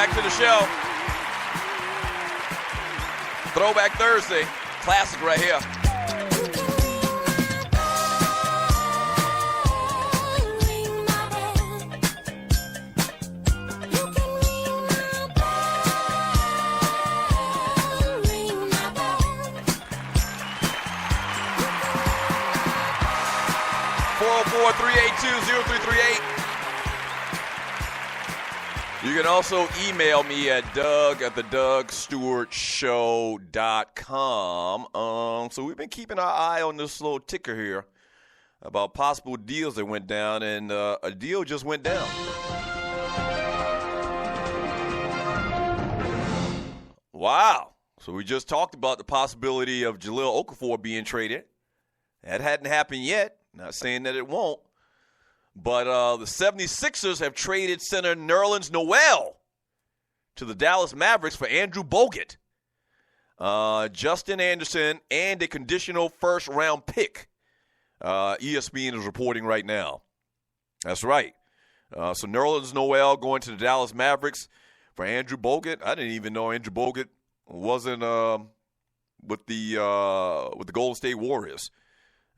back to the show. Throwback Thursday. Classic right here. You can also email me at doug@thedougstewartshow.com. So we've been keeping our eye on this little ticker here about possible deals that went down, and a deal just went down. Wow. So we just talked about the possibility of Jahlil Okafor being traded. That hadn't happened yet. Not saying that it won't. But the 76ers have traded center Nerlens Noel to the Dallas Mavericks for Andrew Bogut, Justin Anderson, and a conditional first-round pick. ESPN is reporting right now. That's right. So Nerlens Noel going to the Dallas Mavericks for Andrew Bogut. I didn't even know Andrew Bogut wasn't with the Golden State Warriors.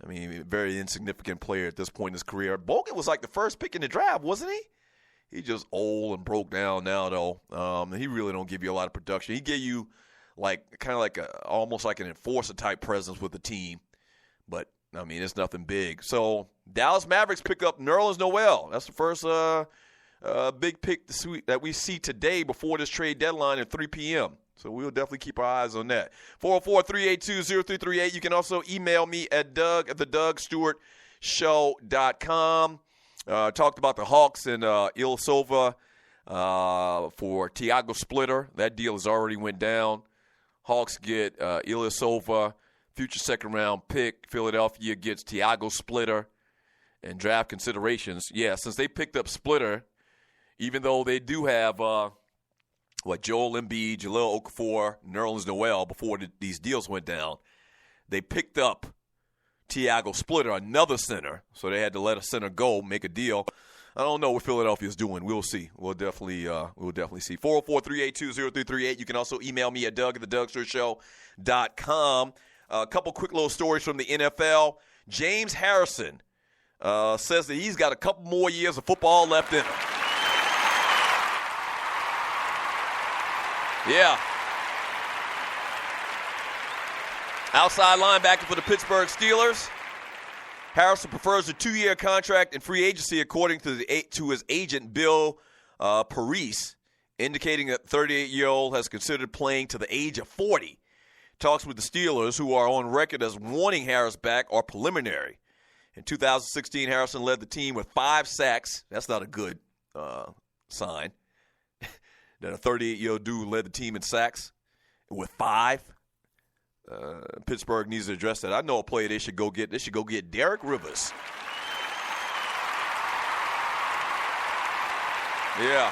I mean, a very insignificant player at this point in his career. Bogut was like the first pick in the draft, wasn't he? He's just old and broke down now, though. He really don't give you a lot of production. He give you almost like an enforcer-type presence with the team. But, I mean, it's nothing big. So, Dallas Mavericks pick up Nerlens Noel. That's the first big pick that we see today before this trade deadline at 3 p.m. So we'll definitely keep our eyes on that. 404-382-0338. You can also email me at doug@thedougstewartshow.com. Talked about the Hawks and Ilyasova for Thiago Splitter. That deal has already went down. Hawks get Ilyasova, future second-round pick. Philadelphia gets Thiago Splitter and draft considerations. Yeah, since they picked up Splitter, even though they do have Joel Embiid, Jahlil Okafor, Nerlens Noel before these deals went down, they picked up Thiago Splitter, another center, so they had to let a center go, make a deal. I don't know what Philadelphia's doing. We'll see. We'll definitely see. 404-382-0338. You can also email me at doug@thedougstewartshow.com. A couple quick little stories from the NFL. James Harrison says that he's got a couple more years of football left in him. Yeah. Outside linebacker for the Pittsburgh Steelers. Harrison prefers a 2-year contract in free agency, according to his agent, Bill Parise, indicating that the 38-year-old has considered playing to the age of 40. Talks with the Steelers, who are on record as wanting Harris back, are preliminary. In 2016, Harrison led the team with 5 sacks. That's not a good sign. That a 38-year-old dude led the team in sacks with 5. Pittsburgh needs to address that. I know a player they should go get. They should go get Derek Rivers. Yeah.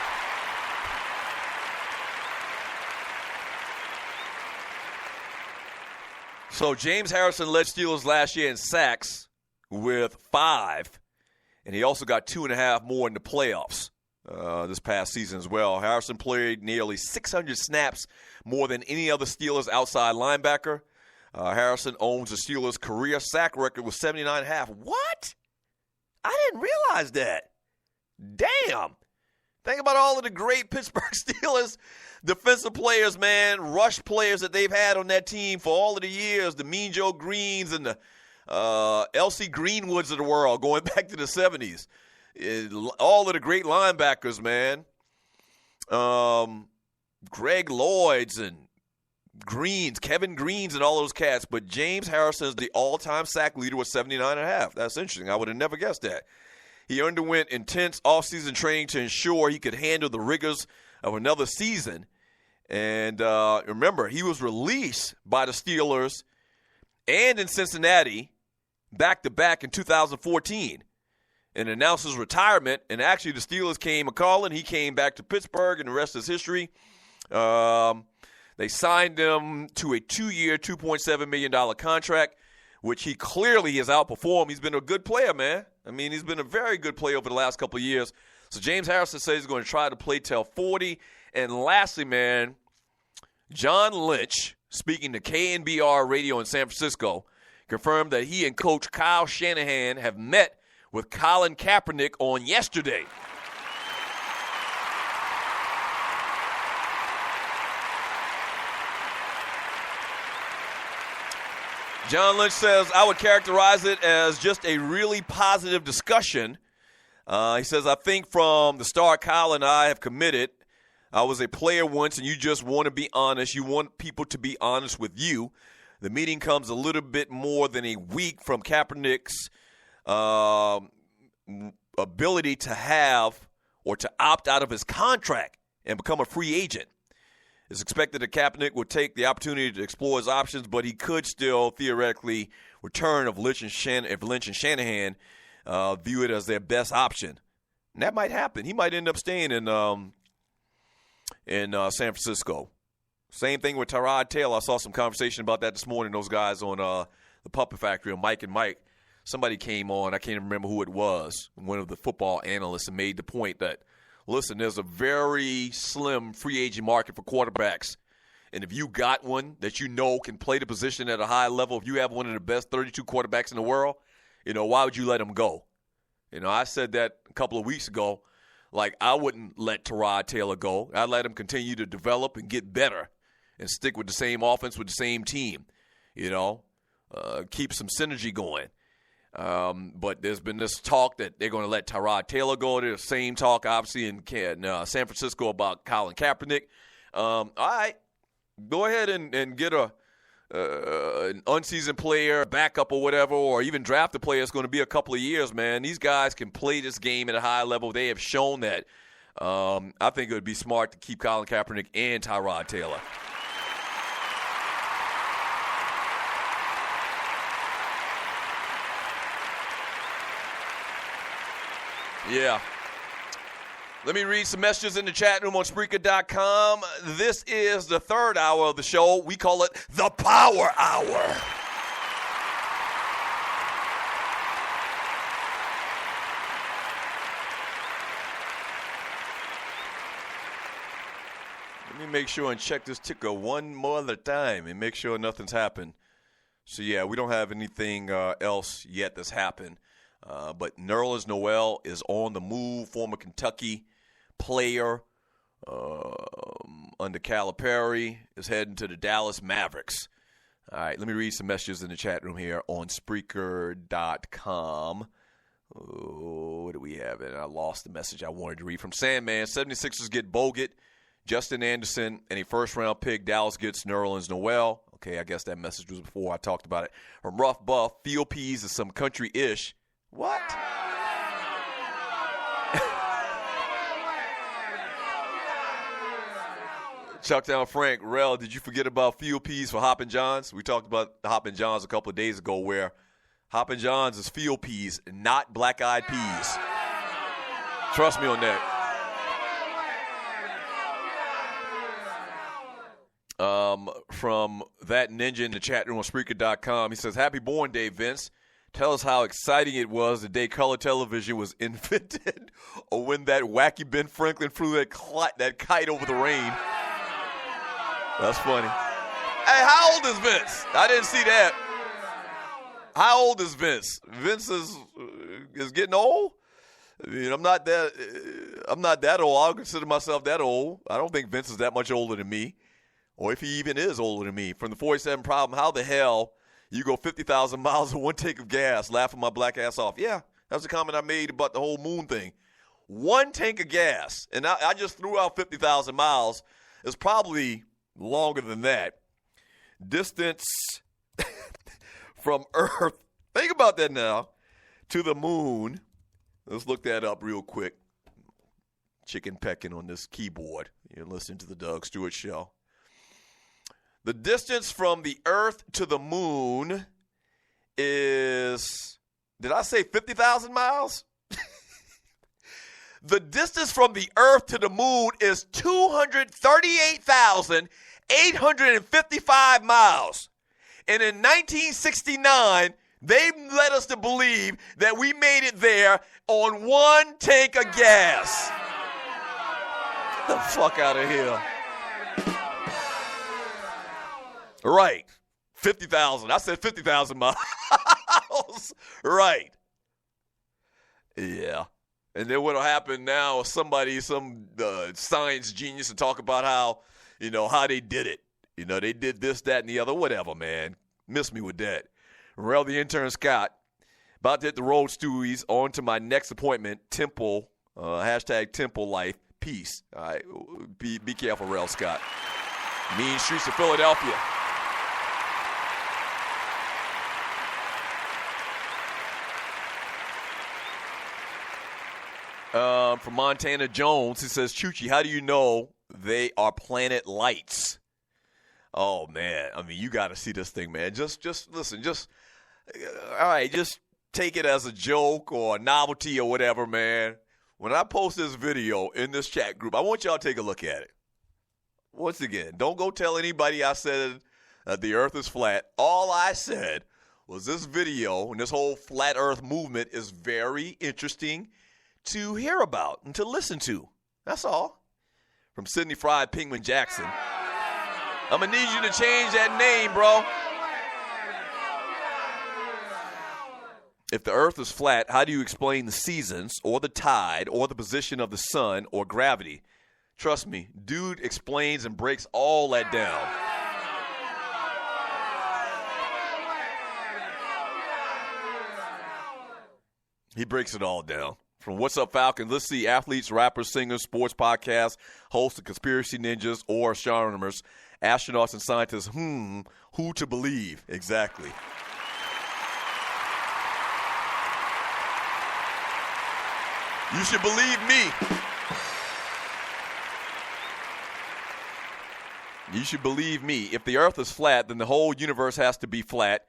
So James Harrison led Steelers last year in sacks with 5, and he also got 2.5 more in the playoffs. This past season as well. Harrison played nearly 600 snaps, more than any other Steelers outside linebacker. Harrison owns the Steelers' career sack record with 79.5. What? I didn't realize that. Damn. Think about all of the great Pittsburgh Steelers defensive players, man, rush players that they've had on that team for all of the years, the Mean Joe Greens and the L.C. Greenwoods of the world going back to the 70s. All of the great linebackers, man. Greg Lloyds and Greens, Kevin Greens and all those cats. But James Harrison is the all-time sack leader with 79.5. That's interesting. I would have never guessed that. He underwent intense offseason training to ensure he could handle the rigors of another season. And remember, he was released by the Steelers and in Cincinnati back-to-back in 2014. And announced his retirement, and actually the Steelers came a-calling. He came back to Pittsburgh, and the rest is history. They signed him to a 2-year, $2.7 million contract, which he clearly has outperformed. He's been a good player, man. I mean, he's been a very good player over the last couple of years. So James Harrison says he's going to try to play till 40, And lastly, man, John Lynch, speaking to KNBR Radio in San Francisco, confirmed that he and Coach Kyle Shanahan have met with Colin Kaepernick on yesterday. John Lynch says, I would characterize it as just a really positive discussion. He says, I think from the start, Kyle and I have committed. I was a player once, and you just want to be honest. You want people to be honest with you. The meeting comes a little bit more than a week from Kaepernick's ability to have or to opt out of his contract and become a free agent. It's expected that Kaepernick would take the opportunity to explore his options, but he could still theoretically return if Lynch and Shanahan view it as their best option. And that might happen. He might end up staying in San Francisco. Same thing with Tyrod Taylor. I saw some conversation about that this morning. Those guys on the Puppet Factory, on Mike and Mike. Somebody came on. I can't even remember who it was. One of the football analysts, and made the point that, listen, there's a very slim free agent market for quarterbacks. And if you got one that you know can play the position at a high level, if you have one of the best 32 quarterbacks in the world, why would you let him go? I said that a couple of weeks ago. Like, I wouldn't let Tyrod Taylor go. I'd let him continue to develop and get better and stick with the same offense with the same team, keep some synergy going. But there's been this talk that they're going to let Tyrod Taylor go. There's the same talk, obviously, in San Francisco about Colin Kaepernick. All right, go ahead and get an unseasoned player, backup or whatever, or even draft a player that's going to be a couple of years, man. These guys can play this game at a high level. They have shown that. I think it would be smart to keep Colin Kaepernick and Tyrod Taylor. Yeah. Let me read some messages in the chat room on Spreaker.com. This is the third hour of the show. We call it the Power Hour. Let me make sure and check this ticker one more other time and make sure nothing's happened. So, yeah, we don't have anything else yet that's happened. But Nerlens Noel is on the move, former Kentucky player under Calipari, is heading to the Dallas Mavericks. All right, let me read some messages in the chat room here on Spreaker.com. Oh, what do we have? And I lost the message I wanted to read from Sandman. 76ers get Bogut, Justin Anderson, and a first-round pick. Dallas gets Nerlens Noel. Okay, I guess that message was before I talked about it. From Rough Buff, Field Peas is some country-ish. What? Chucktown Frank, Rel, did you forget about Field Peas for Hoppin' Johns? We talked about Hoppin' Johns a couple of days ago where Hoppin' Johns is Field Peas, not black-eyed peas. Trust me on that. From that ninja in the chat room on Spreaker.com, he says, Happy Born Day, Vince. Tell us how exciting it was the day color television was invented or when that wacky Ben Franklin flew that kite over the rain. That's funny. Hey, how old is Vince? I didn't see that. How old is Vince? Vince is getting old? I mean, I'm not that old. I don't consider myself that old. I don't think Vince is that much older than me, or if he even is older than me. From the 47 Problem, how the hell you go 50,000 miles in one tank of gas, laughing my black ass off? Yeah, that's a comment I made about the whole moon thing. One tank of gas, and I just threw out 50,000 miles. It's probably longer than that. Distance from Earth, think about that now, to the moon. Let's look that up real quick. Chicken pecking on this keyboard. You're listening to the Doug Stewart Show. The distance from the Earth to the moon is, did I say 50,000 miles? The distance from the Earth to the moon is 238,855 miles. And in 1969, they led us to believe that we made it there on one tank of gas. The fuck out of here. Right. 50,000. I said 50,000 miles. Right. Yeah. And then what'll happen now is some science genius will talk about how they did it. They did this, that, and the other. Whatever, man. Miss me with that. Rel, the intern Scott, about to hit the road, Stewies, on to my next appointment, Temple, hashtag Temple Life, peace. All right, be careful, Rel Scott. Mean streets of Philadelphia. From Montana Jones, he says, Chuchi, how do you know they are planet lights? Oh, man. I mean, you got to see this thing, man. Just listen, all right, just take it as a joke or a novelty or whatever, man. When I post this video in this chat group, I want y'all to take a look at it. Once again, don't go tell anybody I said that the earth is flat. All I said was this video and this whole flat earth movement is very interesting to hear about and to listen to. That's all. From Sidney Fried Penguin Jackson. I'm going to need you to change that name, bro. If the earth is flat, how do you explain the seasons or the tide or the position of the sun or gravity? Trust me, dude explains and breaks all that down. He breaks it all down. From What's Up Falcons, let's see athletes, rappers, singers, sports podcasts, hosts of Conspiracy Ninjas or astronomers, astronauts and scientists, who to believe? Exactly. You should believe me. You should believe me. If the earth is flat, then the whole universe has to be flat.